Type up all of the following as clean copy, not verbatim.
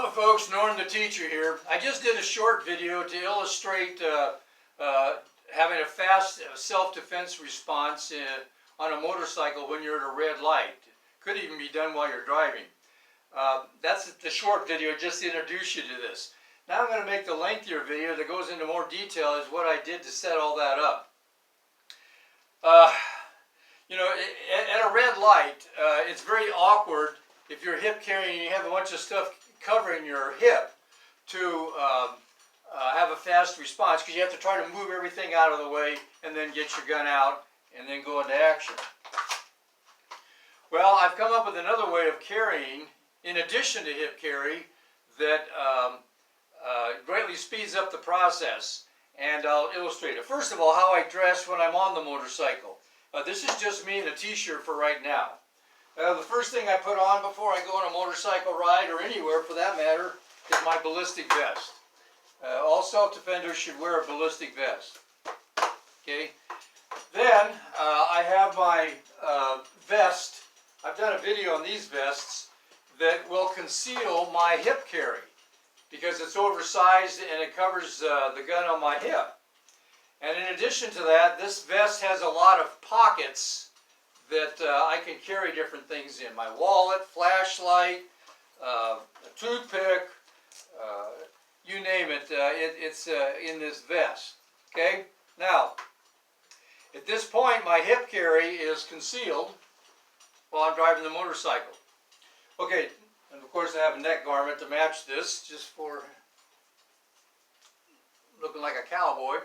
Hello folks, Norm the teacher here. I just did a short video to illustrate having a fast self-defense response on a motorcycle when you're at a red light. Could even be done while you're driving. That's the short video just to introduce you to this. Now I'm going to make the lengthier video that goes into more detail as what I did to set all that up. At a red light, it's very awkward if you're hip carrying and you have a bunch of stuff covering your hip to have a fast response, because you have to try to move everything out of the way and then get your gun out and then go into action. Well, I've come up with another way of carrying, in addition to hip carry, that greatly speeds up the process, and I'll illustrate it. First of all, how I dress when I'm on the motorcycle. This is just me in a t-shirt for right now. The first thing I put on before I go on a motorcycle ride, or anywhere for that matter, is my ballistic vest. All self-defenders should wear a ballistic vest. Okay. Then I have my vest. I've done a video on these vests that will conceal my hip carry, because it's oversized and it covers the gun on my hip. And in addition to that, this vest has a lot of pockets that I can carry different things in. My wallet, flashlight, a toothpick, you name it, it's in this vest. Okay? Now, at this point, my hip carry is concealed while I'm driving the motorcycle. Okay, and of course I have a neck garment to match this, just for looking like a cowboy.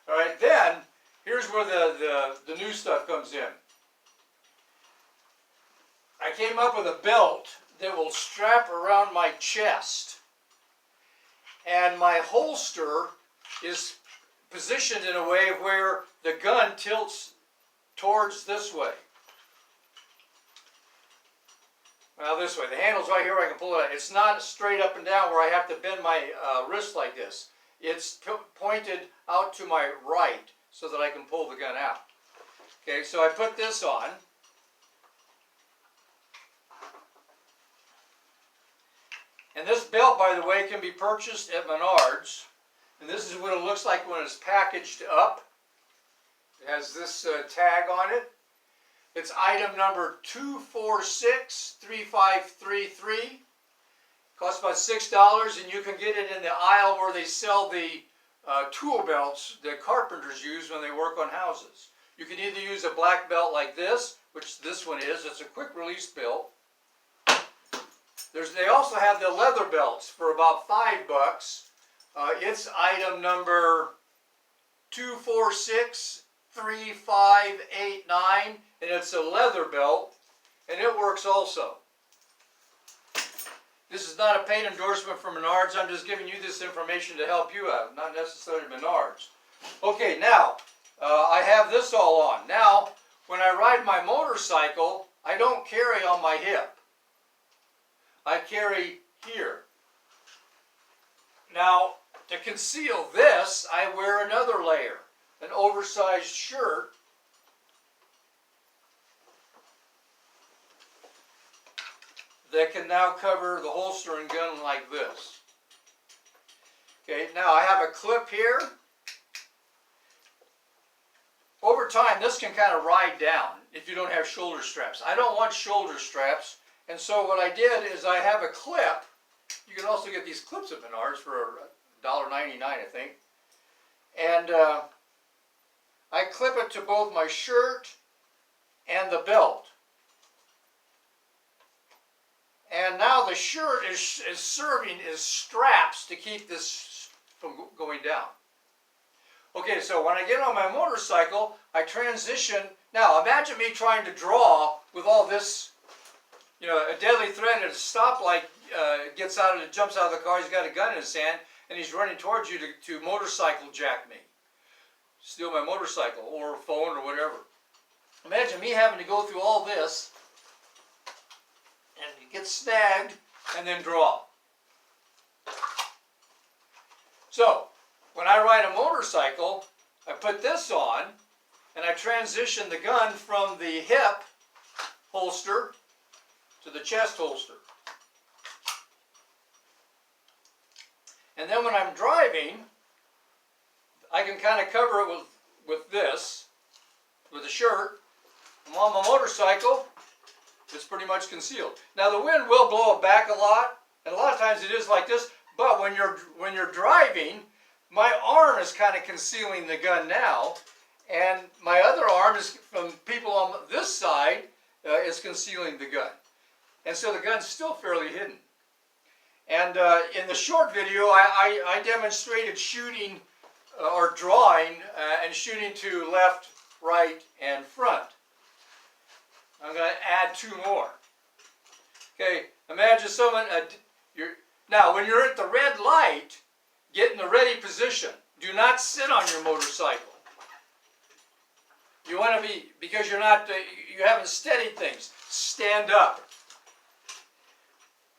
All right, then, here's where the new stuff comes in. I came up with a belt that will strap around my chest, and my holster is positioned in a way where the gun tilts towards this way. Well, this way. The handle's right here where I can pull it out. It's not straight up and down where I have to bend my wrist like this. It's pointed out to my right so that I can pull the gun out. Okay, so I put this on. And this belt, by the way, can be purchased at Menards. And this is what it looks like when it's packaged up. It has this tag on it. It's item number 2463533. Costs about $6, and you can get it in the aisle where they sell the tool belts that carpenters use when they work on houses. You can either use a black belt like this, which this one is. It's a quick release belt. They also have the leather belts for about $5. It's item number 2463589, and it's a leather belt, and it works also. This is not a paid endorsement for Menards. I'm just giving you this information to help you out, not necessarily Menards. Okay, now, I have this all on. Now, when I ride my motorcycle, I don't carry on my hip. I carry here. Now, to conceal this, I wear another layer, an oversized shirt. That can now cover the holster and gun like this. Okay, now I have a clip here. Over time, this can kind of ride down if you don't have shoulder straps. I don't want shoulder straps, and so what I did is I have a clip. You can also get these clips at Menards for $1.99, I think. And I clip it to both my shirt and the belt. And now the shirt is serving as straps to keep this from going down. Okay, so when I get on my motorcycle, I transition. Now imagine me trying to draw with all this, a deadly threat at a stoplight jumps out of the car, he's got a gun in his hand, and he's running towards you to motorcycle jack me. Steal my motorcycle or phone or whatever. Imagine me having to go through all this and get snagged, and then draw. So, when I ride a motorcycle, I put this on, and I transition the gun from the hip holster to the chest holster. And then when I'm driving, I can kind of cover it with this, with a shirt. I'm on my motorcycle, it's pretty much concealed. Now the wind will blow it back a lot, and a lot of times it is like this, but when you're driving, my arm is kind of concealing the gun now, and my other arm is from people on this side is concealing the gun. And so the gun's still fairly hidden. And in the short video, I demonstrated shooting or drawing and shooting to left, right, and front. I'm going to add two more. Okay, imagine someone, now when you're at the red light, get in the ready position. Do not sit on your motorcycle. You want to be, because you're not, you haven't steadied things, stand up.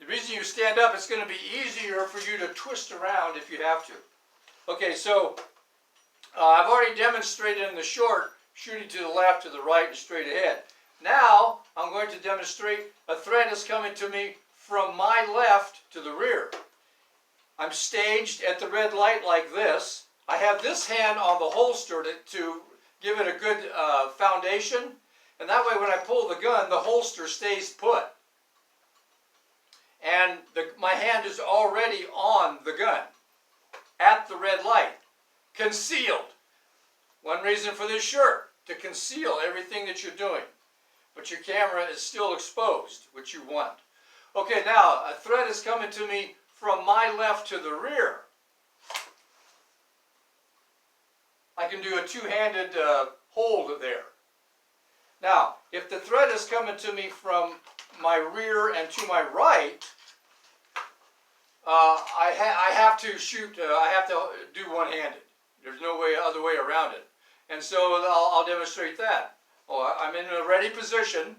The reason you stand up, it's going to be easier for you to twist around if you have to. Okay, so I've already demonstrated in the short, shooting to the left, to the right, and straight ahead. Now, I'm going to demonstrate a threat is coming to me from my left to the rear. I'm staged at the red light like this. I have this hand on the holster to give it a good foundation. And that way when I pull the gun, the holster stays put. And my hand is already on the gun at the red light, concealed. One reason for this shirt, to conceal everything that you're doing. But your camera is still exposed, which you want. Okay, now a threat is coming to me from my left to the rear. I can do a two-handed hold there. Now, if the threat is coming to me from my rear and to my right, I have to shoot, I have to do one-handed. There's no other way around it. And so I'll demonstrate that. Oh, I'm in a ready position.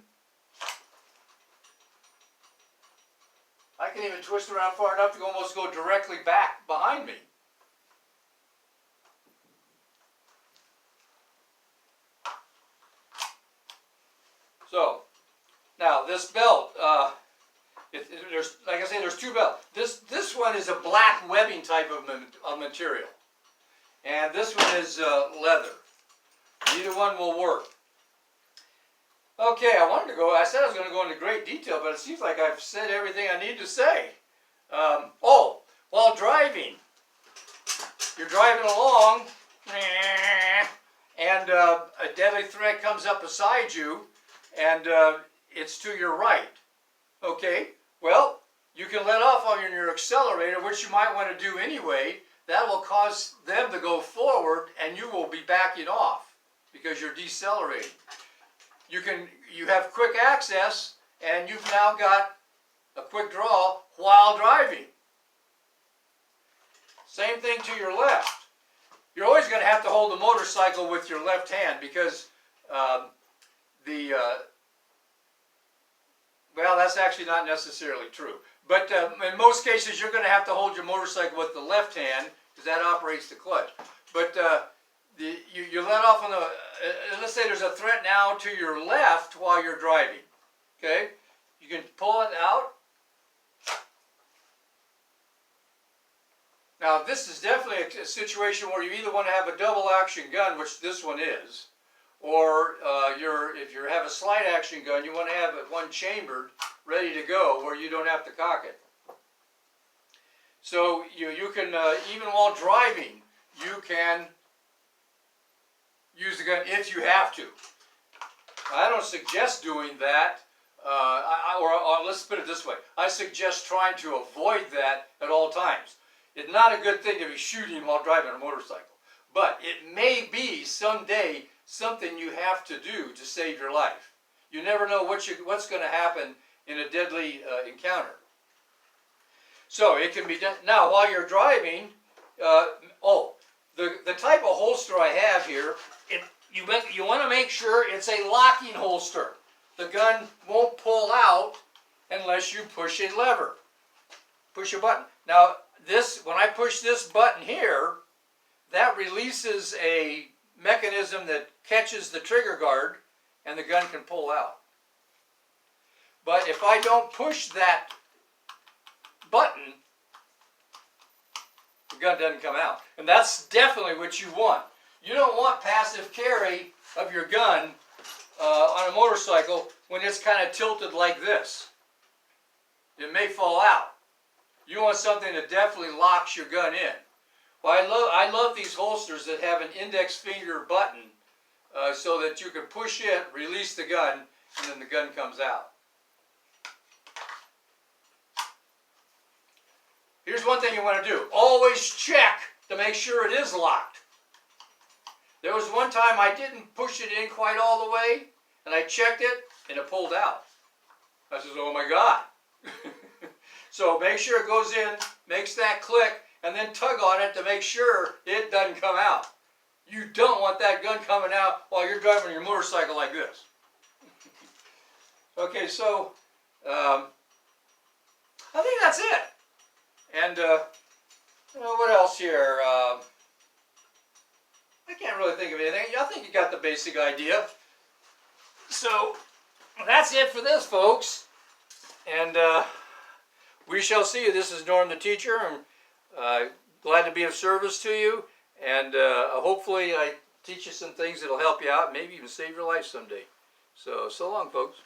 I can even twist around far enough to almost go directly back behind me. So, now this belt, there's, like I say, there's two belts. This one is a black webbing type of material. And this one is leather. Either one will work. Okay, I said I was going to go into great detail, but it seems like I've said everything I need to say. While driving, you're driving along, and a deadly threat comes up beside you, and it's to your right. Okay, well, you can let off on your accelerator, which you might want to do anyway. That will cause them to go forward, and you will be backing off because you're decelerating. You have quick access, and you've now got a quick draw while driving. Same thing to your left. You're always going to have to hold the motorcycle with your left hand because well, that's actually not necessarily true. But in most cases, you're going to have to hold your motorcycle with the left hand because that operates the clutch. But you let off on the, let's say there's a threat now to your left while you're driving. Okay? You can pull it out. Now this is definitely a situation where you either want to have a double action gun, which this one is, or if you have a slide action gun, you want to have it one chambered, ready to go, where you don't have to cock it. So you can, even while driving, you can use the gun if you have to. I don't suggest doing that, or let's put it this way. I suggest trying to avoid that at all times. It's not a good thing to be shooting while driving a motorcycle. But it may be someday something you have to do to save your life. You never know what's going to happen in a deadly encounter. So it can be done. Now while you're driving, the type of holster I have here, you want to make sure it's a locking holster. The gun won't pull out unless you push a lever. Push a button. Now when I push this button here, that releases a mechanism that catches the trigger guard and the gun can pull out. But if I don't push that button, gun doesn't come out. And that's definitely what you want. You don't want passive carry of your gun on a motorcycle when it's kind of tilted like this. It may fall out. You want something that definitely locks your gun in. Well, I love these holsters that have an index finger button so that you can push it, release the gun, and then the gun comes out. Here's one thing you want to do. Always check to make sure it is locked. There was one time I didn't push it in quite all the way, and I checked it, and it pulled out. I says, oh my God. So make sure it goes in, makes that click, and then tug on it to make sure it doesn't come out. You don't want that gun coming out while you're driving your motorcycle like this. Okay, so I think that's it. And what else here? I can't really think of anything. I think you got the basic idea. So that's it for this, folks. And we shall see you. This is Norm the teacher. I'm glad to be of service to you. And hopefully I teach you some things that will help you out, maybe even save your life someday. So long, folks.